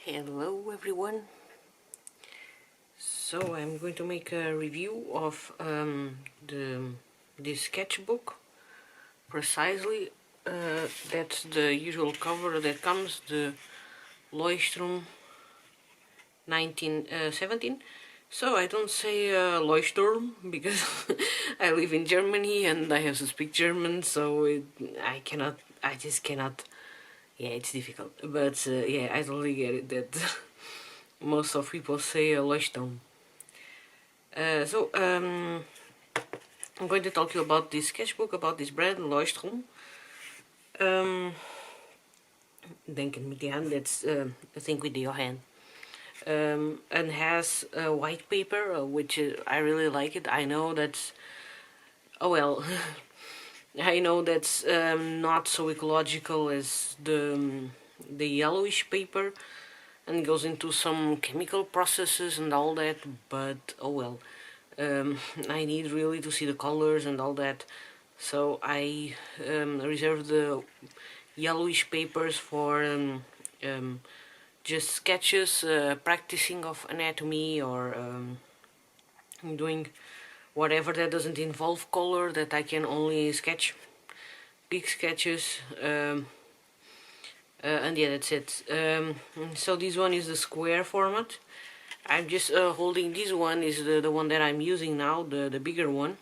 Hello everyone. So I'm going to make a review of this sketchbook. Precisely, that's the usual cover that comes, the Leuchttrum 1917. So I don't say Leuchtturm because I live in Germany and I have to speak German, so I just cannot. Yeah, it's difficult, but yeah, I totally get it that most of people say Leuchtturm. So I'm going to talk to you about this sketchbook, about this brand, Leuchtturm. Denken met die hand, that's I think with your hand. And has a white paper, which I really like it. I know that's, oh well, I know that's not so ecological as the yellowish paper, and goes into some chemical processes and all that, but oh well. I need really to see the colors and all that, so I reserve the yellowish papers for just sketches, practicing of anatomy, or doing whatever that doesn't involve color, that I can only sketch big sketches. And yeah, that's it. So this one is the square format. I'm just holding this one, is the one that I'm using now, the bigger one.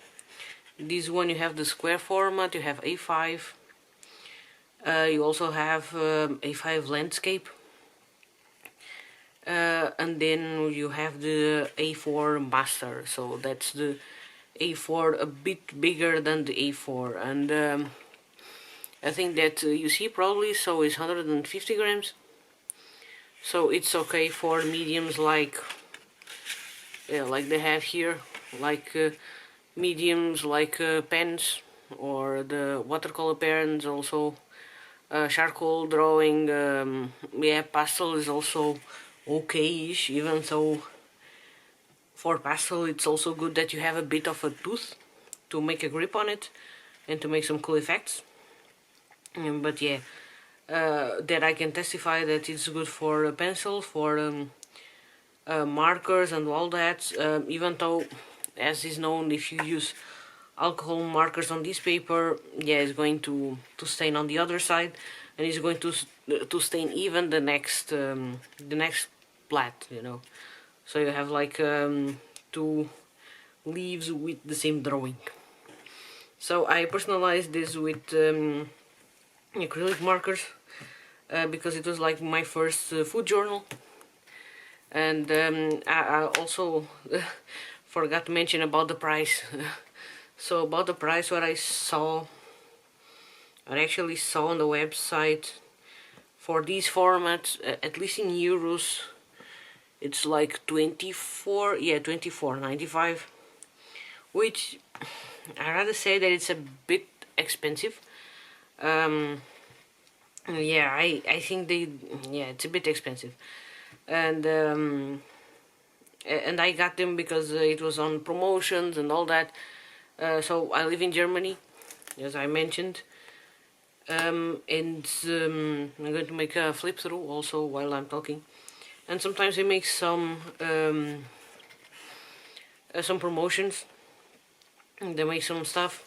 This one you have the square format, you have A5. You also have A5 landscape. And then you have the A4 master, so that's the A4 a bit bigger than the A4. And I think that you see probably, so it's 150 grams. So it's okay for mediums like they have here, like mediums like pens, or the watercolor pens, also charcoal drawing. Yeah, pastel is also okay-ish, even though for pastel it's also good that you have a bit of a tooth to make a grip on it and to make some cool effects. But yeah, that I can testify that it's good for pencils, for markers and all that, even though, as is known, if you use alcohol markers on this paper, yeah, it's going to stain on the other side, and it's going to stain even the next plat, you know. So you have like two leaves with the same drawing. So I personalized this with acrylic markers, because it was like my first food journal. And I also forgot to mention about the price. So about the price, what I actually saw on the website for these formats, at least in euros, it's like 24.95, which I rather say that it's a bit expensive. Yeah, I think it's a bit expensive, and I got them because it was on promotions and all that. So I live in Germany, as I mentioned, and I'm going to make a flip through also while I'm talking. And sometimes they make some promotions. They make some stuff.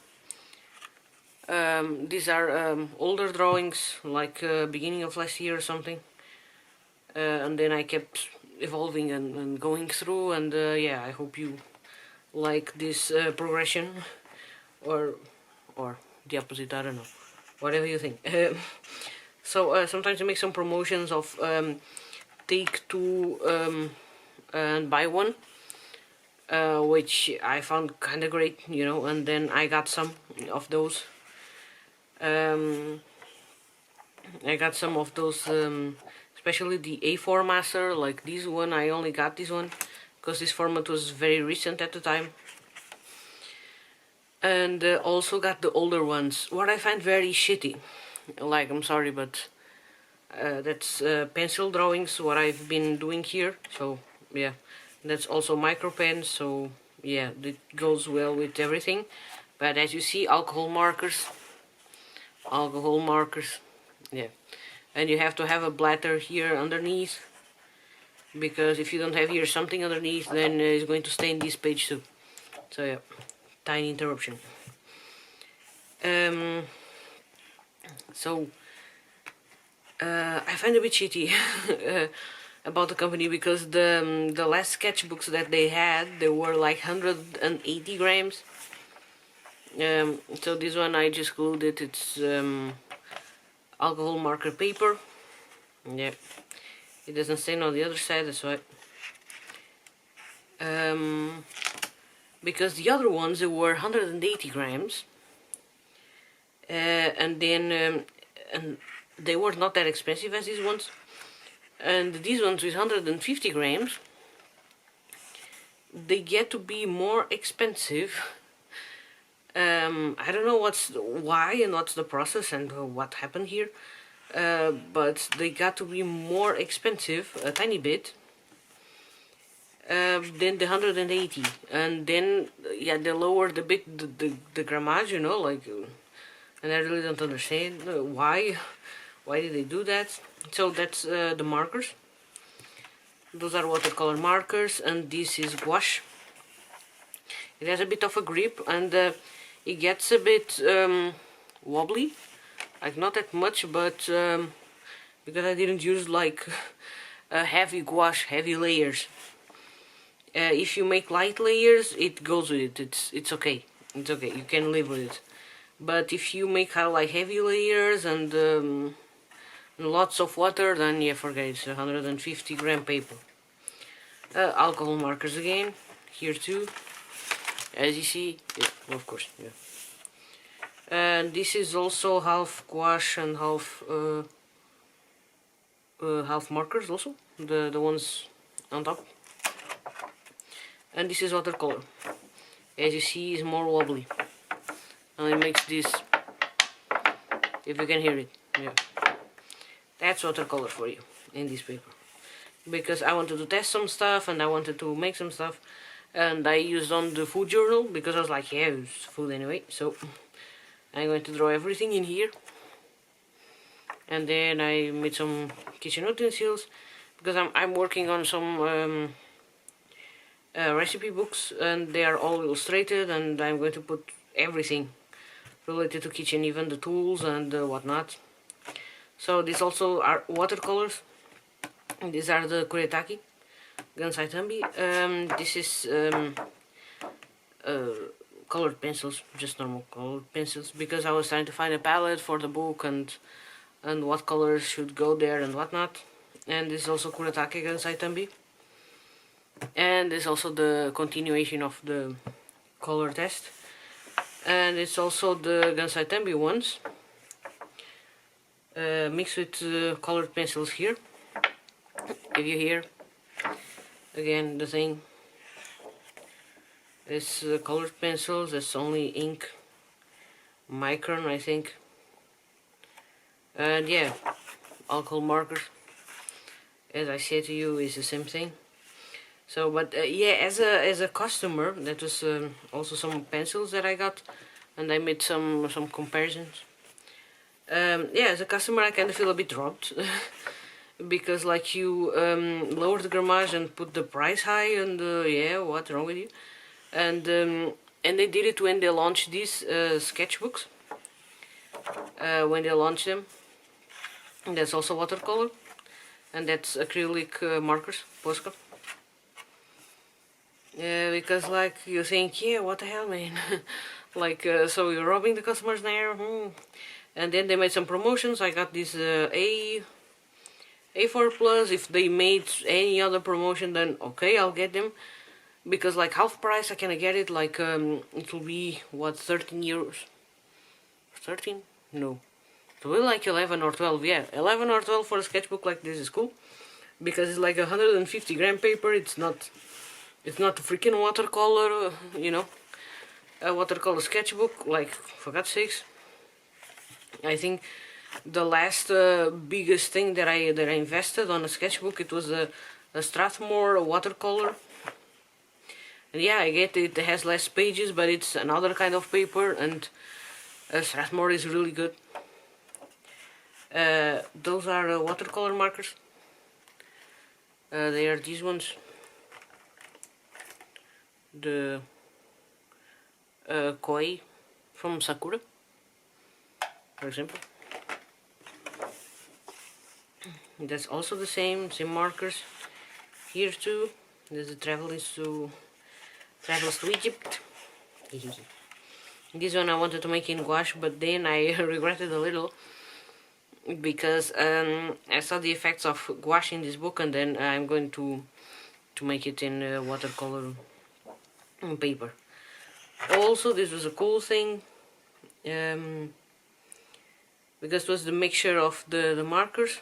These are older drawings, like beginning of last year or something. And then I kept evolving and going through, and yeah, I hope you like this progression, or the opposite, I don't know, whatever you think. So sometimes you make some promotions of take two and buy one, which I found kind of great, you know, and then I got some of those. I got some of those, especially the A4 master, like this one. I only got this one because this format was very recent at the time. And also got the older ones, what I find very shitty. Like, I'm sorry, but that's pencil drawings, what I've been doing here. So yeah, that's also micro pens, so yeah, it goes well with everything. But as you see, alcohol markers, yeah, and you have to have a bladder here underneath, because if you don't have here something underneath, then it's going to stain this page too. So yeah, tiny interruption. So I find it a bit shitty about the company, because the last sketchbooks that they had, they were like 180 grams. So this one I just glued it. It's alcohol marker paper. Yeah, it doesn't stain on the other side, that's why. Because the other ones, they were 180 grams. And then and they were not that expensive as these ones. And these ones with 150 grams, they get to be more expensive. I don't know why and what's the process and what happened here, but they got to be more expensive a tiny bit than the 180, and then yeah, they lowered a bit the grammage, you know, like, and I really don't understand why did they do that. So that's the markers. Those are watercolor markers, and this is gouache. It has a bit of a grip, and it gets a bit wobbly, like not that much, but because I didn't use like heavy gouache, heavy layers. If you make light layers, it goes with it. It's okay. It's okay. You can live with it. But if you make like heavy layers and lots of water, then yeah, forget it. It's 150 gram paper. Alcohol markers again, here too, as you see. Yeah, of course, yeah. And this is also half gouache and half markers also, the ones on top. And this is watercolor. As you see, is more wobbly, and it makes this, if you can hear it, yeah. That's watercolor for you in this paper, because I wanted to test some stuff and I wanted to make some stuff, and I used on the food journal because I was like, yeah, it's food anyway, so I'm going to draw everything in here. And then I made some kitchen utensils, because I'm working on some recipe books, and they are all illustrated, and I'm going to put everything related to kitchen, even the tools and whatnot. So these also are watercolors. These are the Kuretake Gansai Tambi. This is colored pencils, just normal colored pencils, because I was trying to find a palette for the book and what colors should go there and whatnot. And this is also Kuretake Gansai Tambi. And it's also the continuation of the color test. And it's also the Gansai Tambi ones, mixed with colored pencils here. If you hear, again, the thing. It's colored pencils, it's only ink, micron, I think. And yeah, alcohol markers, as I said to you, is the same thing. So, but yeah, as a customer, that was also some pencils that I got, and I made some comparisons. Yeah, as a customer, I kind of feel a bit robbed. Because like you lower the grammage and put the price high, and yeah, what's wrong with you? And they did it when they launched these sketchbooks. When they launched them, and that's also watercolor, and that's acrylic markers, postcard. Yeah, because like you think, yeah, what the hell, man? Like, so you're robbing the customers there. And then they made some promotions. I got this A4 Plus. If they made any other promotion, then okay, I'll get them, because like half price I can get it. Like it will be what, 13 euros? 13? No, it will be like 11 or 12. Yeah, 11 or 12 for a sketchbook like this is cool, because it's like 150 gram paper. It's not freaking watercolor, you know, a watercolor sketchbook. Like, for God's sakes. I think the last biggest thing that I invested on a sketchbook, it was a Strathmore watercolor. And yeah, I get it has less pages, but it's another kind of paper, and Strathmore is really good. Those are watercolor markers. They are these ones, the koi from Sakura, for example. That's also the same markers here too. There's the travels to Egypt. This one I wanted to make in gouache, but then I regretted a little because I saw the effects of gouache in this book, and then I'm going to make it in watercolor paper. Also, this was a cool thing because it was the mixture of the markers.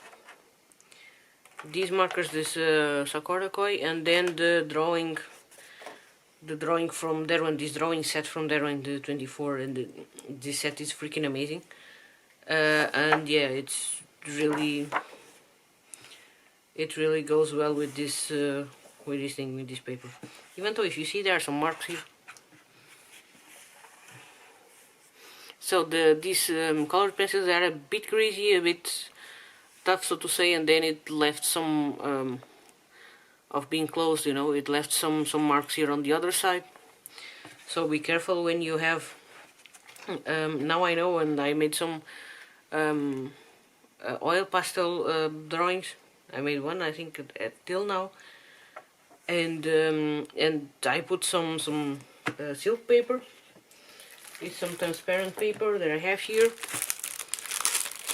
These markers, this Sakura koi, and then the drawing from Derwent, this drawing set from Derwent, the 24, and this set is freaking amazing. And yeah, it really goes well with this thing, with this paper. Even though, if you see, there are some marks here. So these colored pencils are a bit greasy, a bit tough, so to say, and then it left some of being closed, you know, it left some marks here on the other side. So be careful when you have. Now I know, and I made some oil pastel drawings. I made one, I think, till now, and I put some silk paper. It's some transparent paper that I have here.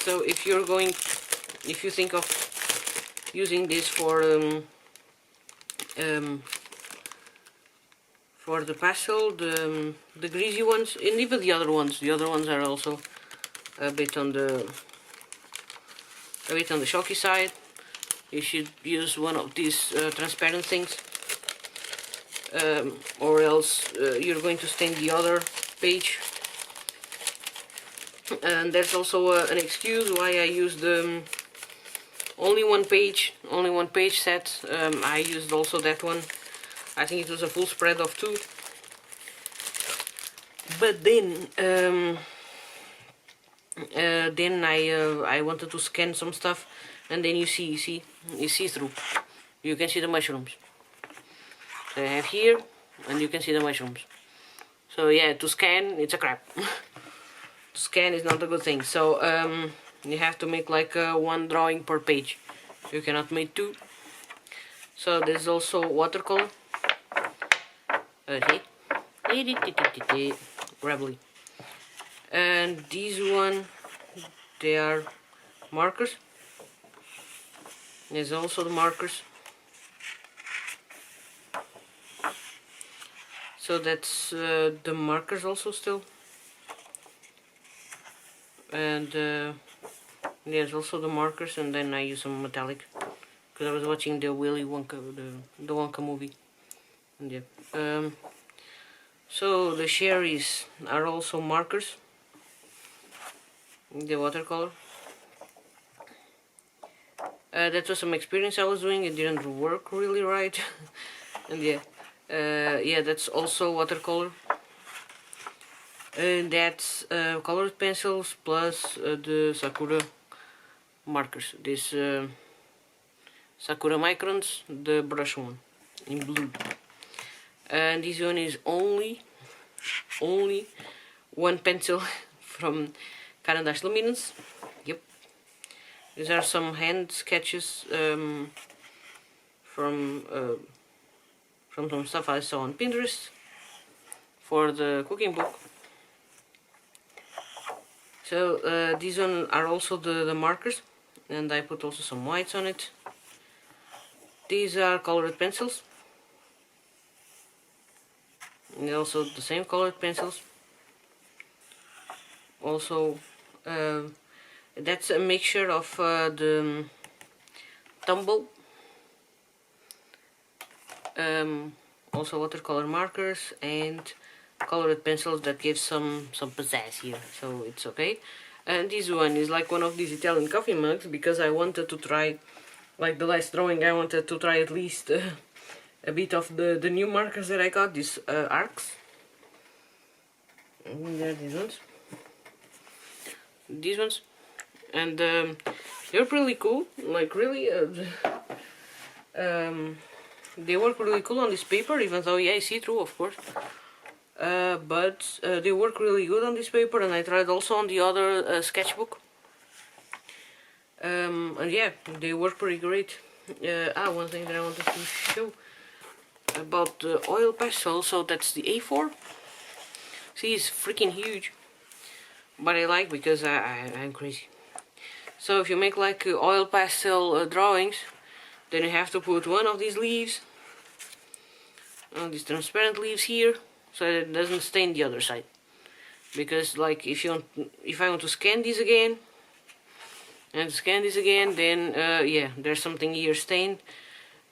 So if you think of using this for the pastel, the greasy ones, and even the other ones are also a bit on the shocky side. You should use one of these transparent things, or else you're going to stain the other page. And there's also an excuse why I used only one page set. I used also that one. I think it was a full spread of 2. But then I wanted to scan some stuff, and then you see through. You can see the mushrooms. So I have here, and you can see the mushrooms. So yeah, to scan, it's a crap. To scan is not a good thing. So you have to make like one drawing per page. You cannot make 2. So there's also watercolor. Okay. Gravelly. And these one, they are markers. There's also the markers. So that's the markers also still. And there's also the markers, and then I use some metallic because I was watching the Willy Wonka, the Wonka movie. And yeah. So the cherries are also markers. The watercolor. That was some experience I was doing. It didn't work really right. And yeah. Yeah, that's also watercolor. And that's colored pencils plus the Sakura markers. This Sakura microns, the brush one in blue. And this one is only one pencil from Caran Luminance. Yep. These are some hand sketches from some stuff I saw on Pinterest for the cooking book. So these one are also the markers, and I put also some whites on it. These are colored pencils, and also the same colored pencils. Also, that's a mixture of the tumble, also watercolor markers, and colored pencils that give some pizzazz here, so it's okay. And this one is like one of these Italian coffee mugs, because I wanted to try, like the last drawing, I wanted to try at least a bit of the new markers that I got, these arcs. And there are these ones, and they're pretty cool, like really They work really cool on this paper, even though yeah, see-through of course. But they work really good on this paper, and I tried also on the other sketchbook. And yeah, they work pretty great. One thing that I wanted to show about the oil pastel, so that's the A4. See, it's freaking huge, but I like because I'm crazy. So if you make like oil pastel drawings, then you have to put one of these leaves, these transparent leaves here, so that it doesn't stain the other side. Because like if I want to scan these again, and scan this again, then yeah, there's something here stained,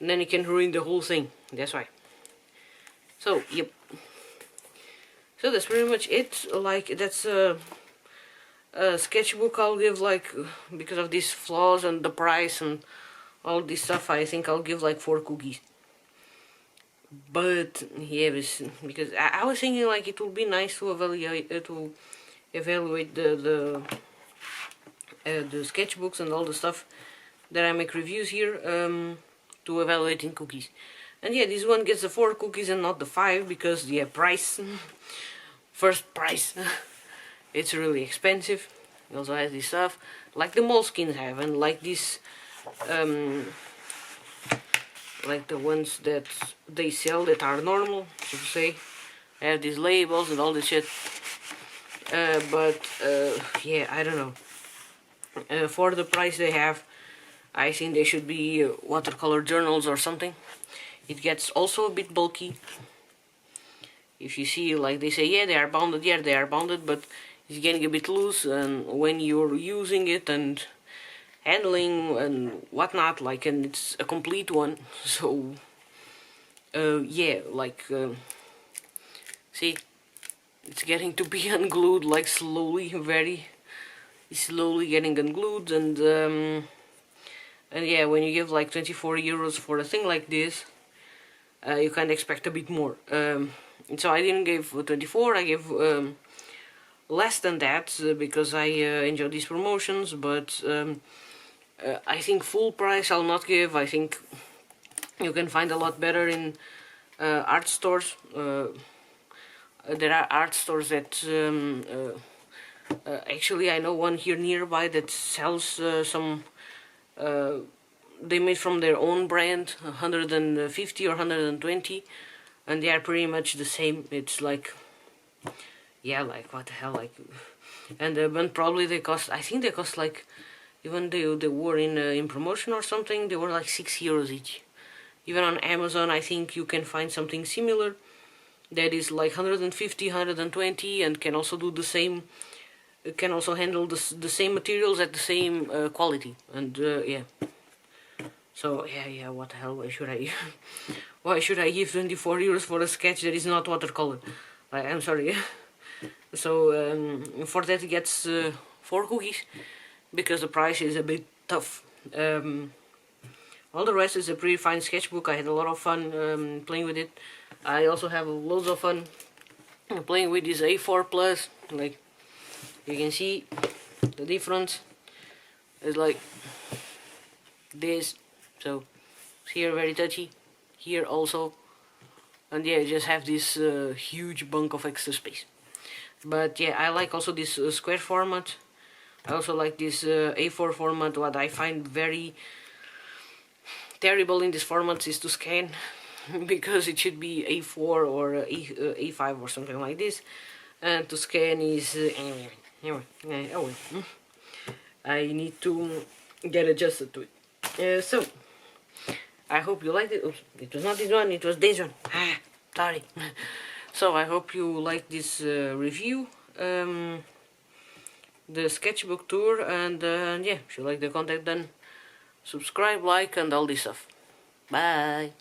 and then it can ruin the whole thing. That's why. So yep. So that's pretty much it. Like that's a sketchbook I'll give like, because of these flaws and the price and all this stuff, I think I'll give like 4 cookies. But yeah, because I was thinking like it would be nice to evaluate the sketchbooks and all the stuff that I make reviews here, to evaluate in cookies. And yeah, this one gets the 4 cookies and not the 5 because yeah, price. First price. It's really expensive. It also has this stuff like the moleskins have, and like this, like the ones that they sell that are normal, so to say, have these labels and all this shit. But yeah, I don't know. For the price they have, I think they should be watercolor journals or something. It gets also a bit bulky. If you see, like they say, yeah, they are bounded, but it's getting a bit loose, and when you're using it and handling and whatnot, like, and it's a complete one, so yeah, like see, it's getting to be unglued, like slowly, very slowly getting unglued, and yeah, when you give like 24 euros for a thing like this, you can't expect a bit more. So I didn't give 24, I gave less than that, because I enjoy these promotions, but I think full price I'll not give. I think you can find a lot better in art stores. There are art stores that actually I know one here nearby that sells some they made from their own brand, 150 or 120, and they are pretty much the same. It's like, yeah, like what the hell, like, and probably they cost, I think they cost like, even they were in promotion or something, they were like 6 euros each. Even on Amazon I think you can find something similar that is like 150, 120, and can also do the same, can also handle the same materials at the same quality, and yeah. So yeah, what the hell, why should I why should I give 24 euros for a sketch that is not watercolor? I'm sorry. So for that it gets 4 cookies, because the price is a bit tough. All the rest is a pretty fine sketchbook. I had a lot of fun playing with it. I also have loads of fun playing with this A4 Plus. Like, you can see the difference is like this. So here very touchy, here also, and yeah, you just have this huge bunk of extra space. But yeah, I like also this square format. I also like this A4 format. What I find very terrible in this format is to scan, because it should be A4 or A5 or something like this, and to scan is anyway, I need to get adjusted to it. So I hope you liked it. Oops, it was not this one, it was this one. Sorry. So I hope you like this review, the sketchbook tour, and yeah, if you like the content, then subscribe, like, and all this stuff. Bye.